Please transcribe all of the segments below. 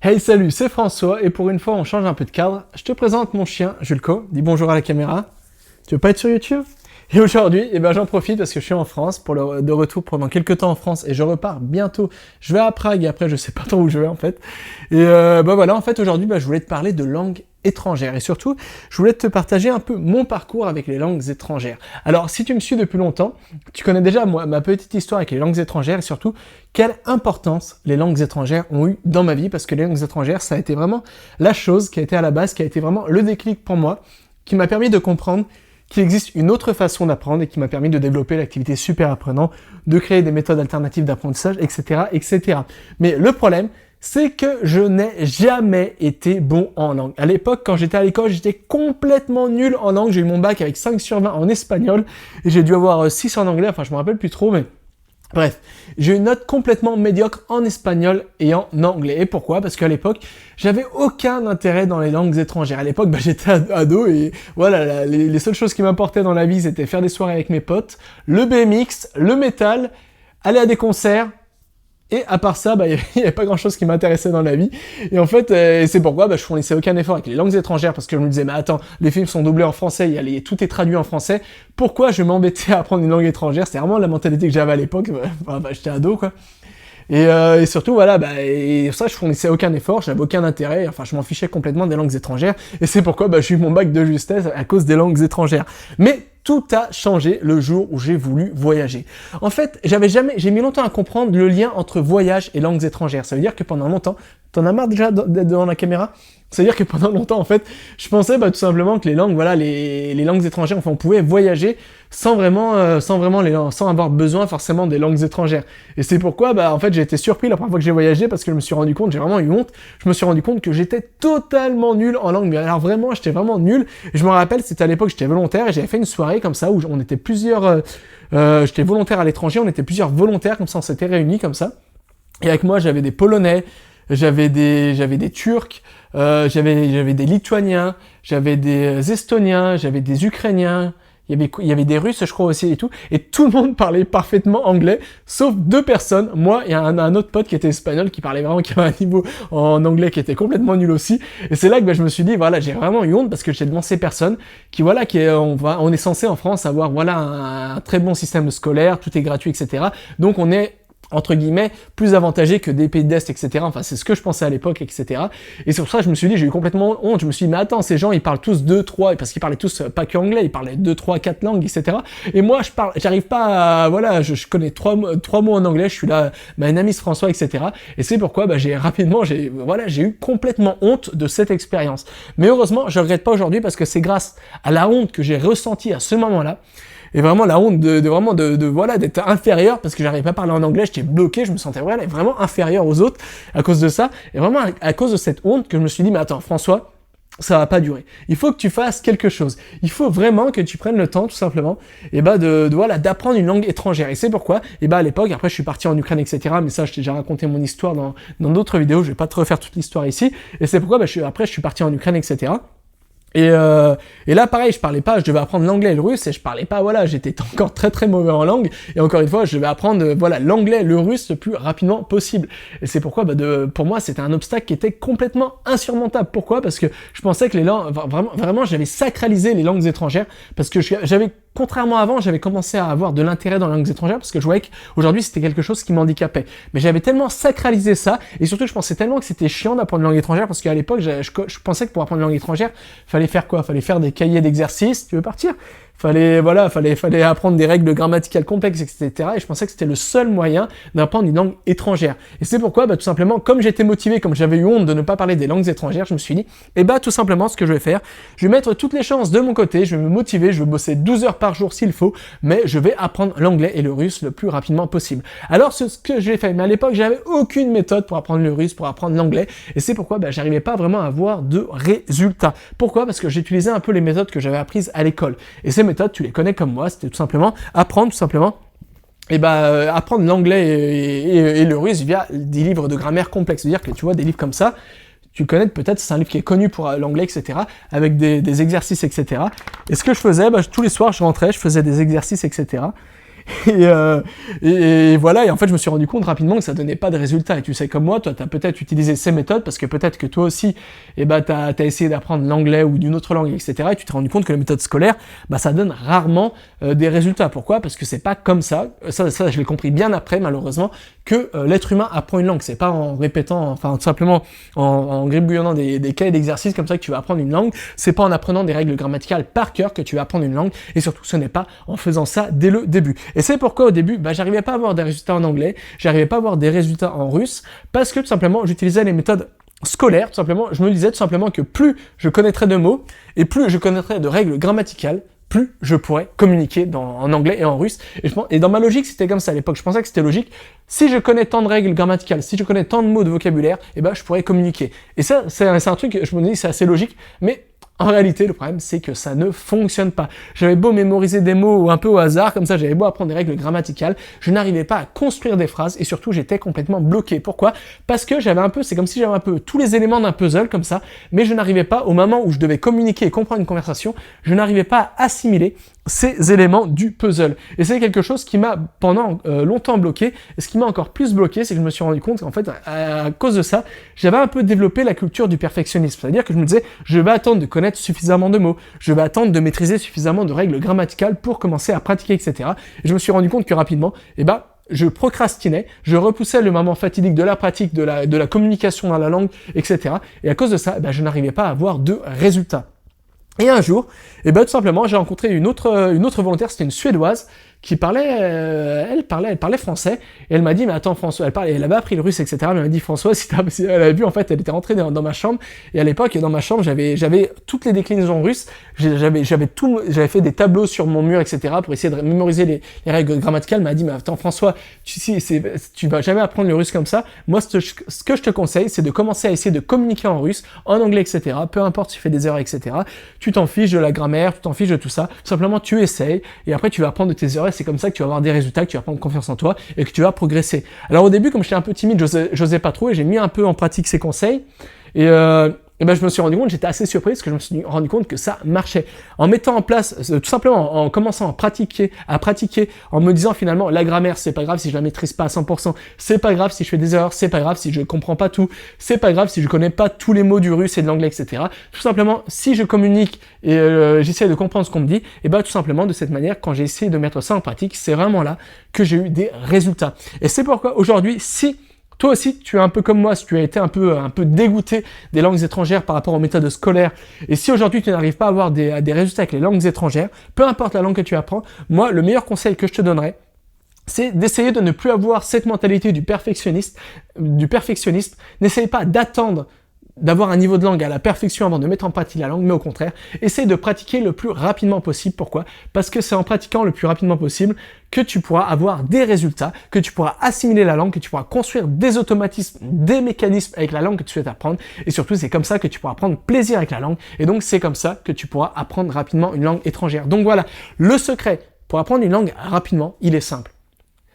Hey salut, c'est François et pour une fois on change un peu de cadre. Je te présente mon chien Julko, dis bonjour à la caméra. Tu veux pas être sur YouTube? Et aujourd'hui, j'en profite parce que je suis en France de retour pendant quelques temps en France et je repars bientôt. Je vais à Prague et après je sais pas trop où je vais en fait. Et voilà, en fait aujourd'hui je voulais te parler de langue étrangère et surtout je voulais te partager un peu mon parcours avec les langues étrangères. Alors si tu me suis depuis longtemps, tu connais déjà ma petite histoire avec les langues étrangères et surtout quelle importance les langues étrangères ont eu dans ma vie parce que les langues étrangères ça a été vraiment la chose qui a été à la base, qui a été vraiment le déclic pour moi, qui m'a permis de comprendre qu'il existe une autre façon d'apprendre et qui m'a permis de développer l'activité super apprenant, de créer des méthodes alternatives d'apprentissage, etc., etc. Mais le problème, c'est que je n'ai jamais été bon en langue. À l'époque, quand j'étais à l'école, j'étais complètement nul en langue. J'ai eu mon bac avec 5 sur 20 en espagnol et j'ai dû avoir 6 en anglais. Enfin, je me rappelle plus trop, mais bref, j'ai une note complètement médiocre en espagnol et en anglais. Et pourquoi? Parce qu'à l'époque, j'avais aucun intérêt dans les langues étrangères. À l'époque, j'étais ado et voilà, les seules choses qui m'importaient dans la vie, c'était faire des soirées avec mes potes, le BMX, le métal, aller à des concerts. Et à part ça, il n'y avait pas grand chose qui m'intéressait dans la vie. Et en fait, c'est pourquoi je fournissais aucun effort avec les langues étrangères parce que je me disais, mais attends, les films sont doublés en français, tout est traduit en français. Pourquoi je m'embêtais à apprendre une langue étrangère? C'était vraiment la mentalité que j'avais à l'époque. J'étais ado, quoi. Et surtout, et ça, je fournissais aucun effort, j'avais aucun intérêt, enfin, je m'en fichais complètement des langues étrangères. Et c'est pourquoi j'ai eu mon bac de justesse à cause des langues étrangères. Mais tout a changé le jour où j'ai voulu voyager. En fait, j'ai mis longtemps à comprendre le lien entre voyage et langues étrangères. Ça veut dire que pendant longtemps, t'en as marre déjà d'être devant la caméra? C'est-à-dire que pendant longtemps, en fait, je pensais tout simplement que les langues, les langues étrangères, enfin, on pouvait voyager sans avoir besoin forcément des langues étrangères. Et c'est pourquoi, en fait, j'ai été surpris la première fois que j'ai voyagé parce que je me suis rendu compte, j'ai vraiment eu honte, je me suis rendu compte que j'étais totalement nul en langue. Mais alors vraiment, j'étais vraiment nul. Et je me rappelle, c'était à l'époque, j'étais volontaire et j'avais fait une soirée comme ça où on était plusieurs, j'étais volontaire à l'étranger, on était plusieurs volontaires comme ça, on s'était réunis comme ça. Et avec moi, j'avais des Polonais, j'avais des Turcs, j'avais des Lituaniens, j'avais des Estoniens, j'avais des Ukrainiens, il y avait des Russes, je crois aussi et tout, et tout le monde parlait parfaitement anglais, sauf 2 personnes, moi et un autre pote qui était espagnol, qui avait un niveau en anglais qui était complètement nul aussi, et c'est là que je me suis dit, voilà, j'ai vraiment eu honte parce que j'étais devant ces personnes on est censé en France avoir, un très bon système scolaire, tout est gratuit, etc. Donc on est entre guillemets, plus avantagé que des pays de l'Est, etc. Enfin, c'est ce que je pensais à l'époque, etc. Et c'est pour ça que je me suis dit, j'ai eu complètement honte. Je me suis dit, mais attends, ces gens, ils parlent tous 2, 3, parce qu'ils parlaient tous pas que anglais, ils parlaient 2, 3, 4 langues, etc. Et moi, j'arrive pas à, je connais 3 mots en anglais, je suis là, my name is François, etc. Et c'est pourquoi, j'ai eu complètement honte de cette expérience. Mais heureusement, je regrette pas aujourd'hui parce que c'est grâce à la honte que j'ai ressentie à ce moment-là. Et vraiment la honte d'être inférieur parce que j'arrivais pas à parler en anglais, j'étais bloqué, je me sentais vraiment inférieur aux autres à cause de ça. Et vraiment à cause de cette honte que je me suis dit, mais attends François, ça va pas durer. Il faut que tu fasses quelque chose. Il faut vraiment que tu prennes le temps, tout simplement, d'apprendre une langue étrangère. Et c'est pourquoi, à l'époque, après je suis parti en Ukraine, etc. Mais ça, je t'ai déjà raconté mon histoire dans d'autres vidéos. Je vais pas te refaire toute l'histoire ici. Et c'est pourquoi, je suis parti en Ukraine, etc. Et là, pareil, je devais apprendre l'anglais et le russe, et je parlais pas, j'étais encore très très mauvais en langue, et encore une fois, je devais apprendre, l'anglais et le russe le plus rapidement possible. Et c'est pourquoi, pour moi, c'était un obstacle qui était complètement insurmontable. Pourquoi? Parce que je pensais que les langues, vraiment, j'avais sacralisé les langues étrangères, parce que contrairement à avant, j'avais commencé à avoir de l'intérêt dans les langues étrangères parce que je voyais qu'aujourd'hui c'était quelque chose qui m'handicapait. Mais j'avais tellement sacralisé ça, et surtout je pensais tellement que c'était chiant d'apprendre une langue étrangère parce qu'à l'époque je pensais que pour apprendre une langue étrangère, fallait faire quoi? Fallait faire des cahiers d'exercices, tu veux partir? Fallait apprendre des règles grammaticales complexes, etc. Et je pensais que c'était le seul moyen d'apprendre une langue étrangère. Et c'est pourquoi, tout simplement, comme j'étais motivé, comme j'avais eu honte de ne pas parler des langues étrangères, je me suis dit, tout simplement, ce que je vais faire, je vais mettre toutes les chances de mon côté, je vais me motiver, je vais bosser 12 heures par jour s'il faut, mais je vais apprendre l'anglais et le russe le plus rapidement possible. Alors, c'est ce que j'ai fait. Mais à l'époque, j'avais aucune méthode pour apprendre le russe, pour apprendre l'anglais. Et c'est pourquoi, j'arrivais pas vraiment à avoir de résultats. Pourquoi? Parce que j'utilisais un peu les méthodes que j'avais apprises à l'école. Et ces méthodes, tu les connais comme moi, c'était tout simplement apprendre l'anglais et le russe via des livres de grammaire complexes. C'est-à-dire que tu vois des livres comme ça, tu le connais peut-être, c'est un livre qui est connu pour l'anglais, etc., avec des exercices, etc. Et ce que je faisais, tous les soirs, je rentrais, je faisais des exercices, etc. Et voilà, et en fait, je me suis rendu compte rapidement que ça donnait pas de résultat. Et tu sais, comme moi, toi, t'as peut-être utilisé ces méthodes parce que peut-être que toi aussi, t'as essayé d'apprendre l'anglais ou d'une autre langue, etc. Et tu t'es rendu compte que les méthodes scolaires, ça donne rarement des résultats. Pourquoi? Parce que c'est pas comme ça. Ça, je l'ai compris bien après, malheureusement, que l'être humain apprend une langue. C'est pas en répétant, enfin, tout simplement en gribouillonnant des cahiers d'exercices comme ça que tu vas apprendre une langue. C'est pas en apprenant des règles grammaticales par cœur que tu vas apprendre une langue. Et surtout, ce n'est pas en faisant ça dès le début. Et c'est pourquoi au début, j'arrivais pas à avoir des résultats en anglais, j'arrivais pas à avoir des résultats en russe, parce que tout simplement, j'utilisais les méthodes scolaires, tout simplement, je me disais tout simplement que plus je connaîtrais de mots, et plus je connaîtrais de règles grammaticales, plus je pourrais communiquer en anglais et en russe. Et dans ma logique, c'était comme ça à l'époque. Je pensais que c'était logique. Si je connais tant de règles grammaticales, si je connais tant de mots de vocabulaire, je pourrais communiquer. Et ça, c'est un truc, je me dis, c'est assez logique, mais en réalité, le problème, c'est que ça ne fonctionne pas. J'avais beau mémoriser des mots un peu au hasard, comme ça, j'avais beau apprendre des règles grammaticales, je n'arrivais pas à construire des phrases, et surtout, j'étais complètement bloqué. Pourquoi? Parce que c'est comme si j'avais un peu tous les éléments d'un puzzle, comme ça, mais je n'arrivais pas, au moment où je devais communiquer et comprendre une conversation, je n'arrivais pas à assimiler ces éléments du puzzle. Et c'est quelque chose qui m'a pendant longtemps bloqué, et ce qui m'a encore plus bloqué, c'est que je me suis rendu compte qu'en fait, à cause de ça, j'avais un peu développé la culture du perfectionnisme. C'est-à-dire que je me disais, je vais attendre de connaître suffisamment de mots, je vais attendre de maîtriser suffisamment de règles grammaticales pour commencer à pratiquer, etc. Et je me suis rendu compte que rapidement, je procrastinais, je repoussais le moment fatidique de la pratique, de la communication dans la langue, etc. Et à cause de ça, je n'arrivais pas à avoir de résultats. Et un jour, tout simplement, j'ai rencontré une autre volontaire, c'était une Suédoise, qui parlait, elle parlait français, et elle m'a dit, mais attends François, elle avait appris le russe, etc., mais elle m'a dit, François, elle avait vu, en fait, elle était rentrée dans ma chambre, et à l'époque, dans ma chambre, j'avais toutes les déclinaisons russes, j'avais fait des tableaux sur mon mur, etc., pour essayer de mémoriser les règles grammaticales. Elle m'a dit, mais attends François, tu vas jamais apprendre le russe comme ça. Moi, ce que je te conseille, c'est de commencer à essayer de communiquer en russe, en anglais, etc., peu importe si tu fais des erreurs, etc., tu t'en fiches de la grammaire, tu t'en fiches de tout ça, tout simplement tu essayes, et après tu vas apprendre de tes erreurs. C'est comme ça que tu vas avoir des résultats, que tu vas prendre confiance en toi et que tu vas progresser. Alors au début, comme j'étais un peu timide, j'osais pas trop, et j'ai mis un peu en pratique ces conseils. Et je me suis rendu compte, j'étais assez surpris parce que je me suis rendu compte que ça marchait. En mettant en place, tout simplement en commençant à pratiquer, en me disant finalement, la grammaire, c'est pas grave si je la maîtrise pas à 100%, c'est pas grave si je fais des erreurs, c'est pas grave si je comprends pas tout, c'est pas grave si je connais pas tous les mots du russe et de l'anglais, etc. Tout simplement, si je communique et j'essaie de comprendre ce qu'on me dit, tout simplement de cette manière, quand j'ai essayé de mettre ça en pratique, c'est vraiment là que j'ai eu des résultats. Et c'est pourquoi aujourd'hui, si toi aussi, tu es un peu comme moi, si tu as été un peu dégoûté des langues étrangères par rapport aux méthodes scolaires, et si aujourd'hui tu n'arrives pas à avoir des résultats avec les langues étrangères, peu importe la langue que tu apprends, moi, le meilleur conseil que je te donnerais, c'est d'essayer de ne plus avoir cette mentalité du perfectionnisme. N'essaye pas d'attendre d'avoir un niveau de langue à la perfection avant de mettre en pratique la langue, mais au contraire, essaye de pratiquer le plus rapidement possible. Pourquoi? Parce que c'est en pratiquant le plus rapidement possible que tu pourras avoir des résultats, que tu pourras assimiler la langue, que tu pourras construire des automatismes, des mécanismes avec la langue que tu souhaites apprendre, et surtout c'est comme ça que tu pourras prendre plaisir avec la langue, et donc c'est comme ça que tu pourras apprendre rapidement une langue étrangère. Donc voilà, le secret pour apprendre une langue rapidement, il est simple.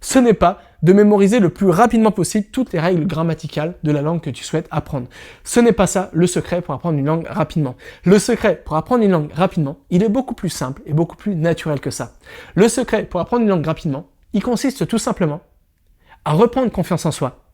Ce n'est pas de mémoriser le plus rapidement possible toutes les règles grammaticales de la langue que tu souhaites apprendre. Ce n'est pas ça le secret pour apprendre une langue rapidement. Le secret pour apprendre une langue rapidement, il est beaucoup plus simple et beaucoup plus naturel que ça. Le secret pour apprendre une langue rapidement, il consiste tout simplement à reprendre confiance en soi,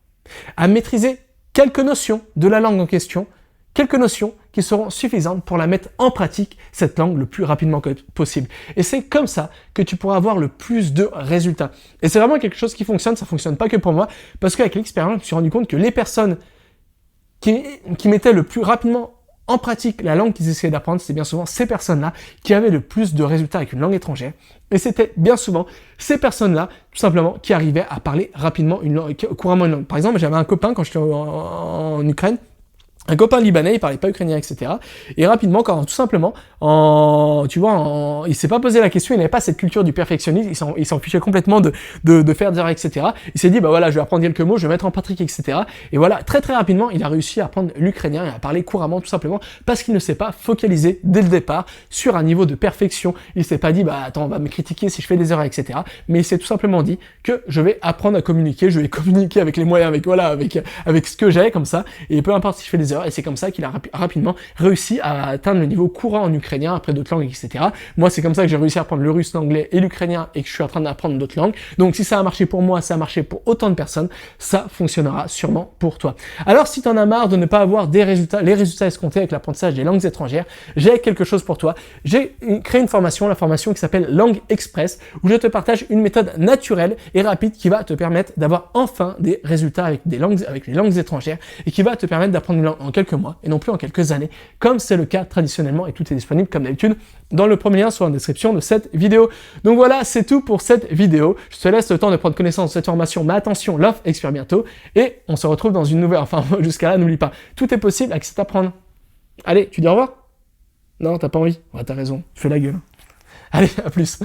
à maîtriser quelques notions de la langue en question, quelques notions qui seront suffisantes pour la mettre en pratique, cette langue, le plus rapidement possible. Et c'est comme ça que tu pourras avoir le plus de résultats. Et c'est vraiment quelque chose qui fonctionne, ça fonctionne pas que pour moi, parce qu'avec l'expérience, je me suis rendu compte que les personnes qui mettaient le plus rapidement en pratique la langue qu'ils essayaient d'apprendre, c'est bien souvent ces personnes-là qui avaient le plus de résultats avec une langue étrangère. Et c'était bien souvent ces personnes-là, tout simplement, qui arrivaient à parler rapidement couramment une langue. Par exemple, j'avais un copain quand j'étais en Ukraine, un copain libanais, il parlait pas ukrainien, etc. Et rapidement, tout simplement, il s'est pas posé la question, il n'avait pas cette culture du perfectionnisme, il s'en fichait complètement de faire des erreurs, etc. Il s'est dit, je vais apprendre quelques mots, je vais mettre en pratique, etc. Et voilà, très très rapidement, il a réussi à apprendre l'ukrainien et à parler couramment, tout simplement, parce qu'il ne s'est pas focalisé dès le départ sur un niveau de perfection. Il s'est pas dit, attends, on va me critiquer si je fais des erreurs, etc. Mais il s'est tout simplement dit que je vais apprendre à communiquer, je vais communiquer avec les moyens, avec ce que j'ai, comme ça, et peu importe si je fais des quelques heures et c'est comme ça qu'il a rapidement réussi à atteindre le niveau courant en ukrainien après d'autres langues, etc. Moi, c'est comme ça que j'ai réussi à apprendre le russe, l'anglais et l'ukrainien et que je suis en train d'apprendre d'autres langues. Donc, si ça a marché pour moi, ça a marché pour autant de personnes, ça fonctionnera sûrement pour toi. Alors, si tu en as marre de ne pas avoir les résultats escomptés avec l'apprentissage des langues étrangères, j'ai quelque chose pour toi. J'ai créé une formation, la formation qui s'appelle Langue Express, où je te partage une méthode naturelle et rapide qui va te permettre d'avoir enfin des résultats avec les langues étrangères et qui va te permettre d'apprendre une langue en quelques mois et non plus en quelques années, comme c'est le cas traditionnellement, et tout est disponible comme d'habitude dans le premier lien sur la description de cette vidéo. Donc voilà, c'est tout pour cette vidéo. Je te laisse le temps de prendre connaissance de cette formation, mais attention, l'offre expire bientôt et on se retrouve dans une nouvelle, enfin jusqu'à là, n'oublie pas, tout est possible avec cet apprendre. Allez, tu dis au revoir? Non, t'as pas envie? Ouais, t'as raison, tu fais la gueule. Allez, à plus.